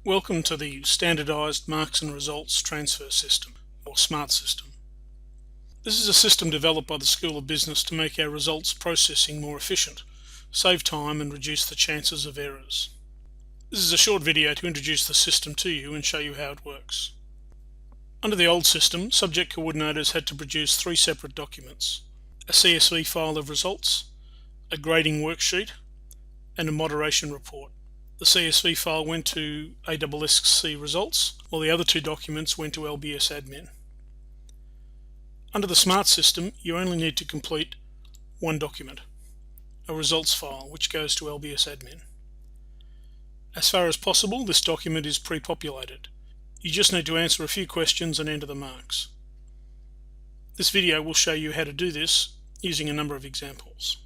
Welcome to the Standardized Marks and Results Transfer System, or SMART system. This is a system developed by the School of Business to make our results processing more efficient, save time and reduce the chances of errors. This is a short video to introduce the system to you and show you how it works. Under the old system, subject coordinators had to produce three separate documents: a CSV file of results, a grading worksheet, and a moderation report. The CSV file went to ASSC results, while the other two documents went to LBS admin. Under the SMART system, you only need to complete one document, a results file, which goes to LBS admin. As far as possible, this document is pre-populated. You just need to answer a few questions and enter the marks. This video will show you how to do this using a number of examples.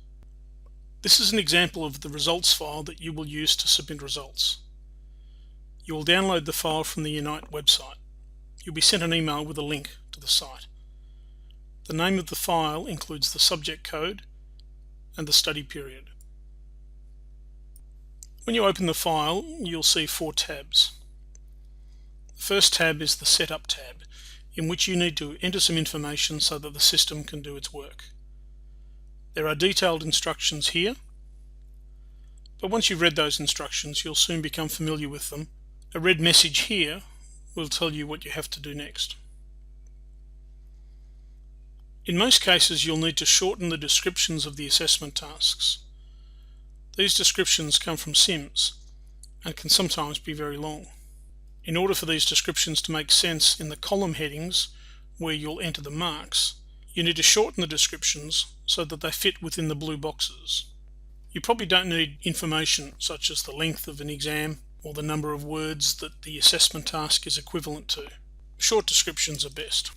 This is an example of the results file that you will use to submit results. You will download the file from the Unite website. You'll be sent an email with a link to the site. The name of the file includes the subject code and the study period. When you open the file, you'll see four tabs. The first tab is the Setup tab, in which you need to enter some information so that the system can do its work. There are detailed instructions here, but once you've read those instructions, you'll soon become familiar with them. A red message here will tell you what you have to do next. In most cases, you'll need to shorten the descriptions of the assessment tasks. These descriptions come from SIMS and can sometimes be very long. In order for these descriptions to make sense in the column headings where you'll enter the marks, you need to shorten the descriptions so that they fit within the blue boxes. You probably don't need information such as the length of an exam or the number of words that the assessment task is equivalent to. Short descriptions are best.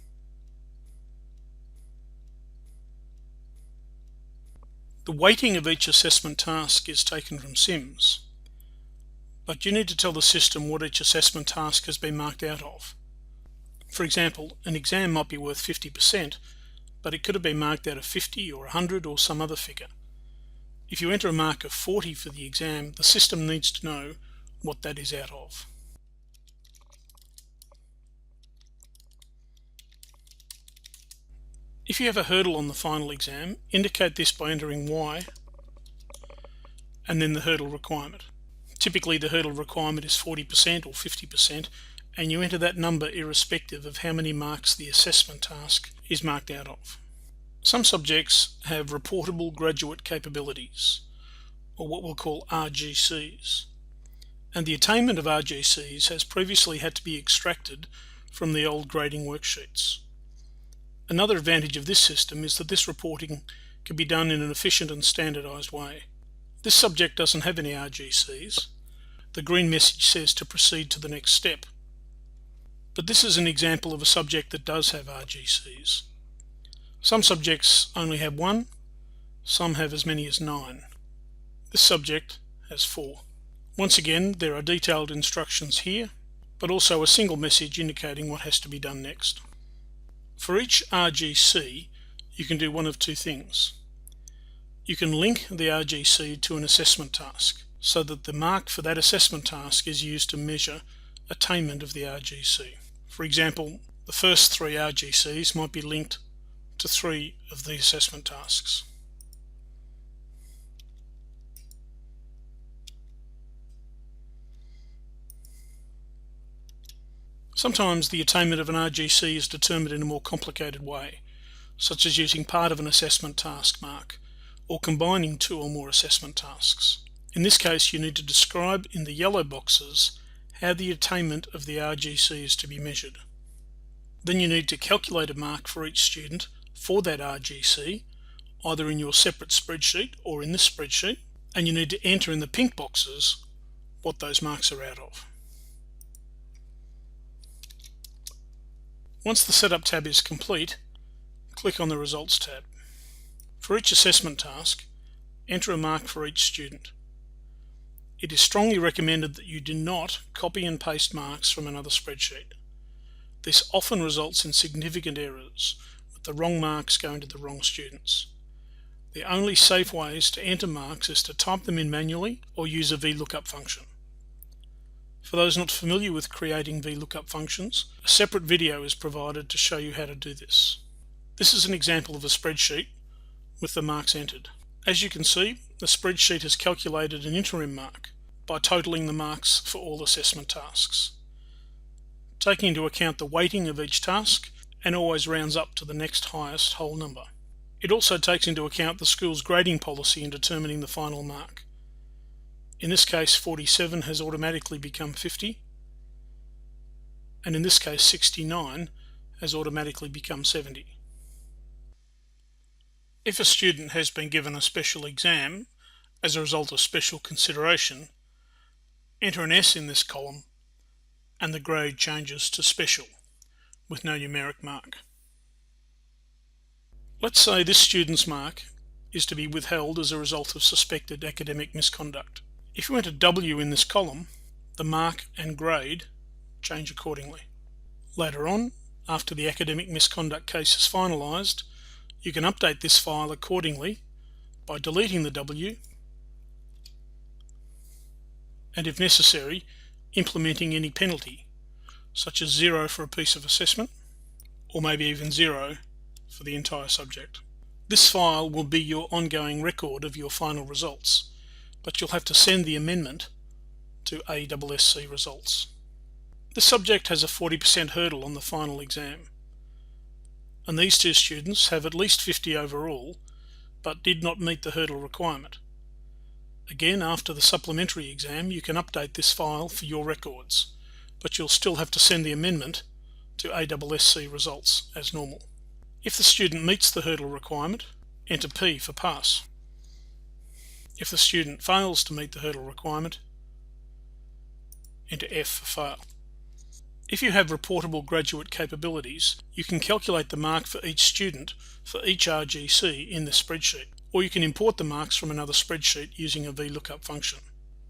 The weighting of each assessment task is taken from SIMS, but you need to tell the system what each assessment task has been marked out of. For example, an exam might be worth 50%, but it could have been marked out of 50 or 100 or some other figure. If you enter a mark of 40 for the exam, the system needs to know what that is out of. If you have a hurdle on the final exam, indicate this by entering Y and then the hurdle requirement. Typically the hurdle requirement is 40% or 50%, and you enter that number irrespective of how many marks the assessment task is marked out of. Some subjects have reportable graduate capabilities, or what we'll call RGCs, and the attainment of RGCs has previously had to be extracted from the old grading worksheets. Another advantage of this system is that this reporting can be done in an efficient and standardized way. This subject doesn't have any RGCs. The green message says to proceed to the next step. But this is an example of a subject that does have RGCs. Some subjects only have one, some have as many as 9. This subject has 4. Once again, there are detailed instructions here, but also a single message indicating what has to be done next. For each RGC, you can do one of two things. You can link the RGC to an assessment task, so that the mark for that assessment task is used to measure attainment of the RGC. For example, the first 3 RGCs might be linked to 3 of the assessment tasks. Sometimes the attainment of an RGC is determined in a more complicated way, such as using part of an assessment task mark, or combining 2 or more assessment tasks. In this case, you need to describe in the yellow boxes how the attainment of the RGC is to be measured. Then you need to calculate a mark for each student for that RGC, either in your separate spreadsheet or in this spreadsheet, and you need to enter in the pink boxes what those marks are out of. Once the Setup tab is complete, click on the Results tab. For each assessment task, enter a mark for each student. It is strongly recommended that you do not copy and paste marks from another spreadsheet. This often results in significant errors, with the wrong marks going to the wrong students. The only safe ways to enter marks is to type them in manually or use a VLOOKUP function. For those not familiar with creating VLOOKUP functions, a separate video is provided to show you how to do this. This is an example of a spreadsheet with the marks entered. As you can see, the spreadsheet has calculated an interim mark by totaling the marks for all assessment tasks, taking into account the weighting of each task, and always rounds up to the next highest whole number. It also takes into account the school's grading policy in determining the final mark. In this case, 47 has automatically become 50, and in this case 69 has automatically become 70. If a student has been given a special exam as a result of special consideration, enter an S in this column and the grade changes to special with no numeric mark. Let's say this student's mark is to be withheld as a result of suspected academic misconduct. If you enter W in this column, the mark and grade change accordingly. Later on, after the academic misconduct case is finalised, you can update this file accordingly by deleting the W and, if necessary, implementing any penalty, such as 0 for a piece of assessment, or maybe even 0 for the entire subject. This file will be your ongoing record of your final results, but you'll have to send the amendment to ASSC results. The subject has a 40% hurdle on the final exam, and these two students have at least 50 overall, but did not meet the hurdle requirement. Again, after the supplementary exam, you can update this file for your records, but you'll still have to send the amendment to ASSC results as normal. If the student meets the hurdle requirement, enter P for pass. If the student fails to meet the hurdle requirement, enter F for fail. If you have reportable graduate capabilities, you can calculate the mark for each student for each RGC in the spreadsheet, or you can import the marks from another spreadsheet using a VLOOKUP function.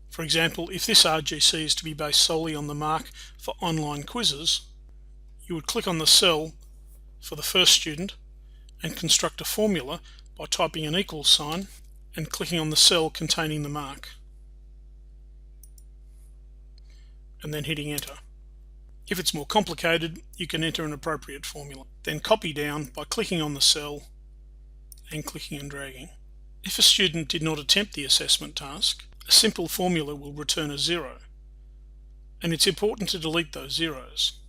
For example, if this RGC is to be based solely on the mark for online quizzes, you would click on the cell for the first student and construct a formula by typing an equals sign and clicking on the cell containing the mark, and then hitting enter. If it's more complicated, you can enter an appropriate formula. Then copy down by clicking on the cell and clicking and dragging. If a student did not attempt the assessment task, a simple formula will return a 0, and it's important to delete those zeros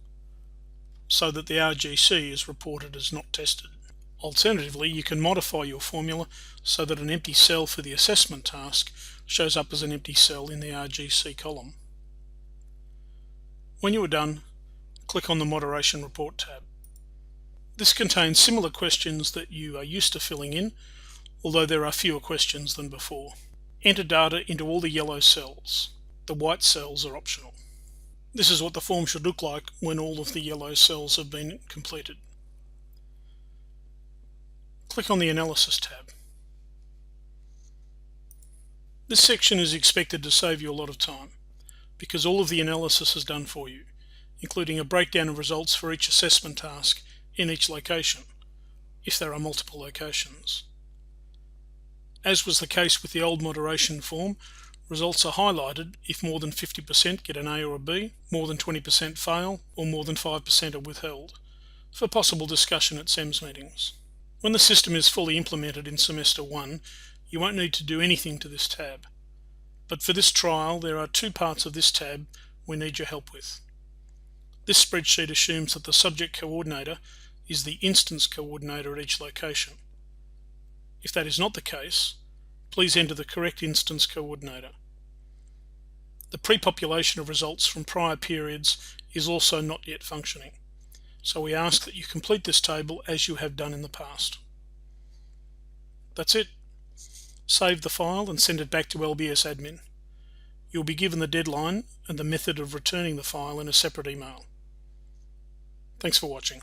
so that the RGC is reported as not tested. Alternatively, you can modify your formula so that an empty cell for the assessment task shows up as an empty cell in the RGC column. When you are done, click on the Moderation Report tab. This contains similar questions that you are used to filling in, although there are fewer questions than before. Enter data into all the yellow cells. The white cells are optional. This is what the form should look like when all of the yellow cells have been completed. Click on the Analysis tab. This section is expected to save you a lot of time, because all of the analysis is done for you, including a breakdown of results for each assessment task in each location, if there are multiple locations. As was the case with the old moderation form, results are highlighted if more than 50% get an A or a B, more than 20% fail, or more than 5% are withheld, for possible discussion at SEMS meetings. When the system is fully implemented in Semester 1, you won't need to do anything to this tab. But for this trial, there are two parts of this tab we need your help with. This spreadsheet assumes that the subject coordinator is the instance coordinator at each location. If that is not the case, please enter the correct instance coordinator. The pre-population of results from prior periods is also not yet functioning, so we ask that you complete this table as you have done in the past. That's it. Save the file and send it back to LBS admin. You'll be given the deadline and the method of returning the file in a separate email. Thanks for watching.